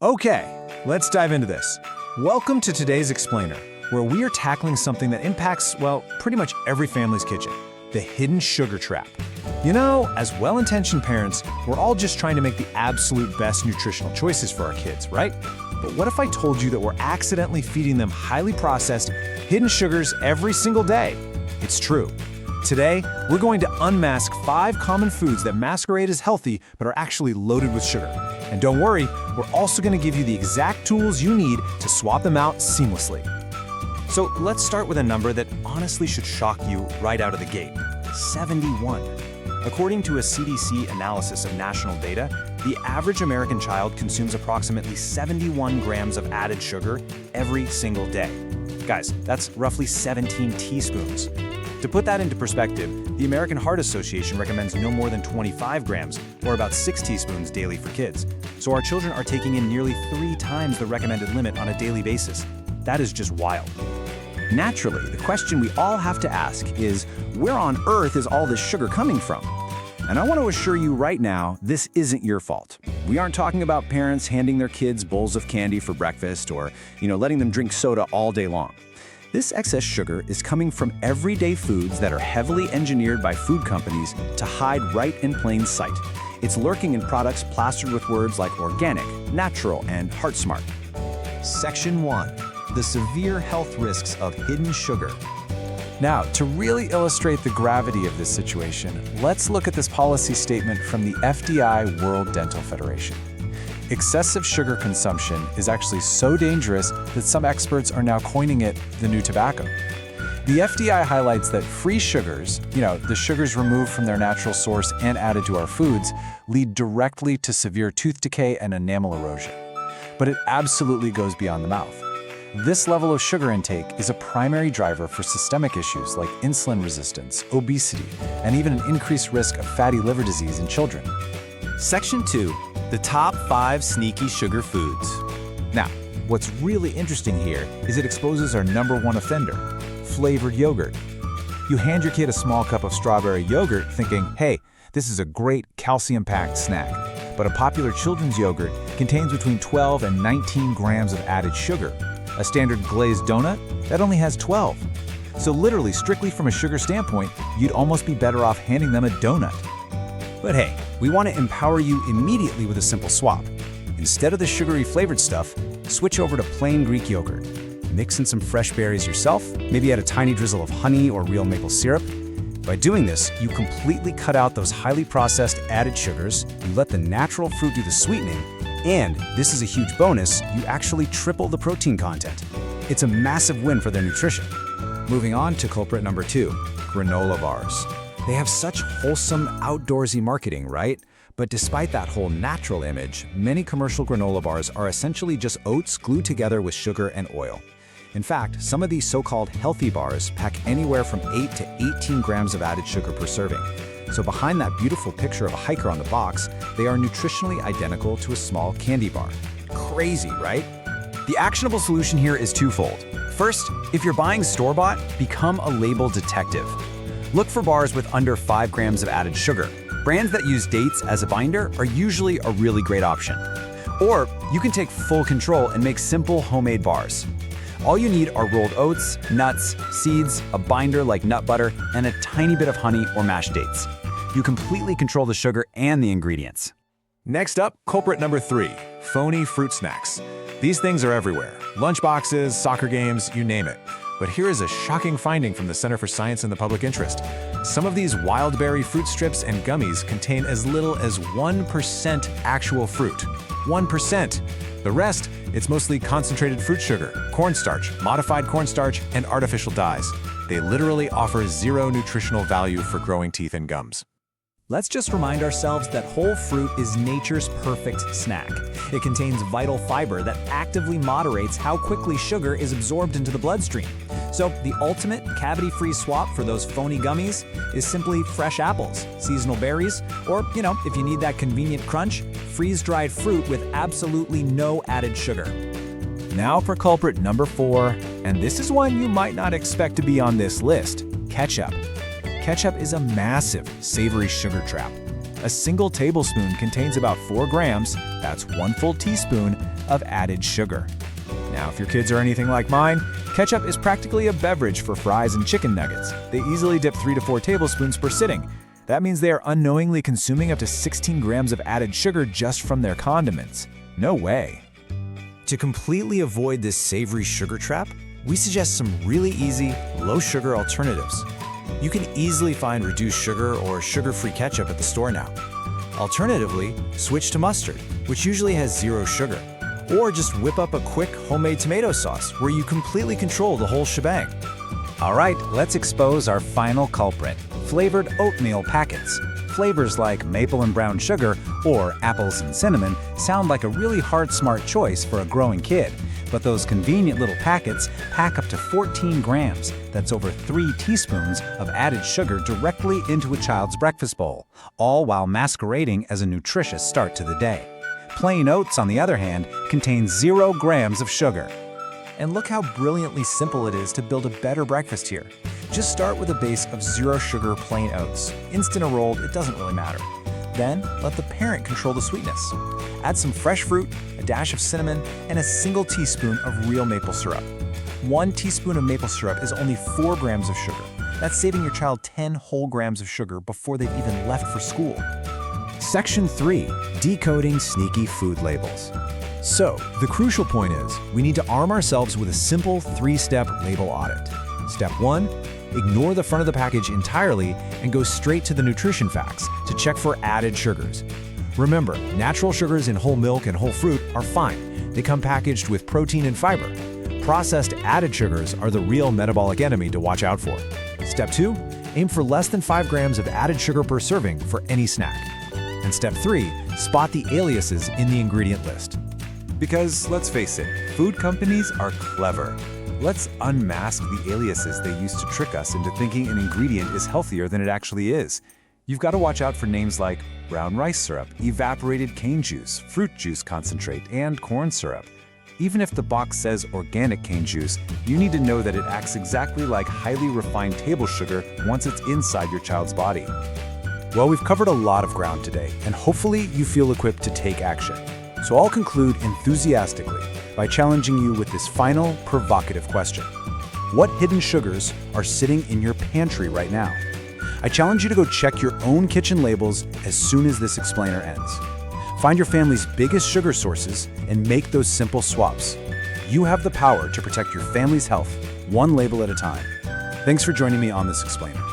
Okay, let's dive into this. Welcome to today's Explainer, where we are tackling something that impacts, well, pretty much every family's kitchen, the hidden sugar trap. You know, as well-intentioned parents, we're all just trying to make the absolute best nutritional choices for our kids, right? But what if I told you that we're accidentally feeding them highly processed, hidden sugars every single day? It's true. Today, we're going to unmask 5 common foods that masquerade as healthy but are actually loaded with sugar. And don't worry, we're also going to give you the exact tools you need to swap them out seamlessly. So let's start with a number that honestly should shock you right out of the gate: 71. According to a CDC analysis of national data, the average American child consumes approximately 71 grams of added sugar every single day. Guys, that's roughly 17 teaspoons. To put that into perspective, the American Heart Association recommends no more than 25 grams, or about 6 teaspoons daily for kids. So our children are taking in nearly 3 times the recommended limit on a daily basis. That is just wild. Naturally, the question we all have to ask is, where on earth is all this sugar coming from? And I want to assure you right now, this isn't your fault. We aren't talking about parents handing their kids bowls of candy for breakfast or, letting them drink soda all day long. This excess sugar is coming from everyday foods that are heavily engineered by food companies to hide right in plain sight. It's lurking in products plastered with words like organic, natural, and heart smart. Section 1. The severe health risks of hidden sugar. Now, to really illustrate the gravity of this situation, let's look at this policy statement from the FDI World Dental Federation. Excessive sugar consumption is actually so dangerous that some experts are now coining it the new tobacco. The FDI highlights that free sugars, the sugars removed from their natural source and added to our foods, lead directly to severe tooth decay and enamel erosion. But it absolutely goes beyond the mouth. This level of sugar intake is a primary driver for systemic issues like insulin resistance, obesity, and even an increased risk of fatty liver disease in children. Section 2. The top 5 sneaky sugar foods. Now, what's really interesting here is it exposes our number one offender: flavored yogurt. You hand your kid a small cup of strawberry yogurt thinking, hey, this is a great calcium-packed snack. But a popular children's yogurt contains between 12 and 19 grams of added sugar. A standard glazed donut, that only has 12. So literally, strictly from a sugar standpoint, you'd almost be better off handing them a donut. But hey, we want to empower you immediately with a simple swap. Instead of the sugary flavored stuff, switch over to plain Greek yogurt. Mix in some fresh berries yourself, maybe add a tiny drizzle of honey or real maple syrup. By doing this, you completely cut out those highly processed added sugars, you let the natural fruit do the sweetening, and, this is a huge bonus, you actually triple the protein content. It's a massive win for their nutrition. Moving on to culprit number 2, granola bars. They have such wholesome, outdoorsy marketing, right? But despite that whole natural image, many commercial granola bars are essentially just oats glued together with sugar and oil. In fact, some of these so-called healthy bars pack anywhere from 8 to 18 grams of added sugar per serving. So behind that beautiful picture of a hiker on the box, they are nutritionally identical to a small candy bar. Crazy, right? The actionable solution here is twofold. First, if you're buying store-bought, become a label detective. Look for bars with under 5 grams of added sugar. Brands that use dates as a binder are usually a really great option. Or you can take full control and make simple homemade bars. All you need are rolled oats, nuts, seeds, a binder like nut butter, and a tiny bit of honey or mashed dates. You completely control the sugar and the ingredients. Next up, culprit number 3, phony fruit snacks. These things are everywhere. Lunchboxes, soccer games, you name it. But here is a shocking finding from the Center for Science and the Public Interest. Some of these wild berry fruit strips and gummies contain as little as 1% actual fruit. 1%. The rest, it's mostly concentrated fruit sugar, cornstarch, modified cornstarch, and artificial dyes. They literally offer zero nutritional value for growing teeth and gums. Let's just remind ourselves that whole fruit is nature's perfect snack. It contains vital fiber that actively moderates how quickly sugar is absorbed into the bloodstream. So the ultimate cavity-free swap for those phony gummies is simply fresh apples, seasonal berries, or, if you need that convenient crunch, freeze-dried fruit with absolutely no added sugar. Now for culprit number 4, and this is one you might not expect to be on this list: ketchup. Ketchup is a massive, savory sugar trap. A single tablespoon contains about 4 grams, that's 1 full teaspoon, of added sugar. Now, if your kids are anything like mine, ketchup is practically a beverage for fries and chicken nuggets. They easily dip 3 to 4 tablespoons per sitting. That means they are unknowingly consuming up to 16 grams of added sugar just from their condiments. No way. To completely avoid this savory sugar trap, we suggest some really easy, low-sugar alternatives. You can easily find reduced sugar or sugar-free ketchup at the store now. Alternatively, switch to mustard, which usually has 0 sugar. Or just whip up a quick homemade tomato sauce where you completely control the whole shebang. All right, let's expose our final culprit, flavored oatmeal packets. Flavors like maple and brown sugar or apples and cinnamon sound like a really hard, smart choice for a growing kid. But those convenient little packets pack up to 14 grams. That's over 3 teaspoons of added sugar directly into a child's breakfast bowl, all while masquerading as a nutritious start to the day. Plain oats, on the other hand, contain 0 grams of sugar. And look how brilliantly simple it is to build a better breakfast here. Just start with a base of 0 sugar plain oats. Instant or rolled, it doesn't really matter. Then, let the parent control the sweetness. Add some fresh fruit, a dash of cinnamon, and a single teaspoon of real maple syrup. 1 teaspoon of maple syrup is only 4 grams of sugar. That's saving your child 10 whole grams of sugar before they've even left for school. Section 3. Decoding sneaky food labels. So, the crucial point is, we need to arm ourselves with a simple 3-step label audit. Step 1, ignore the front of the package entirely and go straight to the nutrition facts to check for added sugars. Remember, natural sugars in whole milk and whole fruit are fine. They come packaged with protein and fiber. Processed added sugars are the real metabolic enemy to watch out for. Step 2, aim for less than 5 grams of added sugar per serving for any snack. And step 3, spot the aliases in the ingredient list. Because, let's face it, food companies are clever. Let's unmask the aliases they use to trick us into thinking an ingredient is healthier than it actually is. You've got to watch out for names like brown rice syrup, evaporated cane juice, fruit juice concentrate, and corn syrup. Even if the box says organic cane juice, you need to know that it acts exactly like highly refined table sugar once it's inside your child's body. Well, we've covered a lot of ground today, and hopefully you feel equipped to take action. So I'll conclude enthusiastically by challenging you with this final, provocative question. What hidden sugars are sitting in your pantry right now? I challenge you to go check your own kitchen labels as soon as this explainer ends. Find your family's biggest sugar sources and make those simple swaps. You have the power to protect your family's health, one label at a time. Thanks for joining me on this explainer.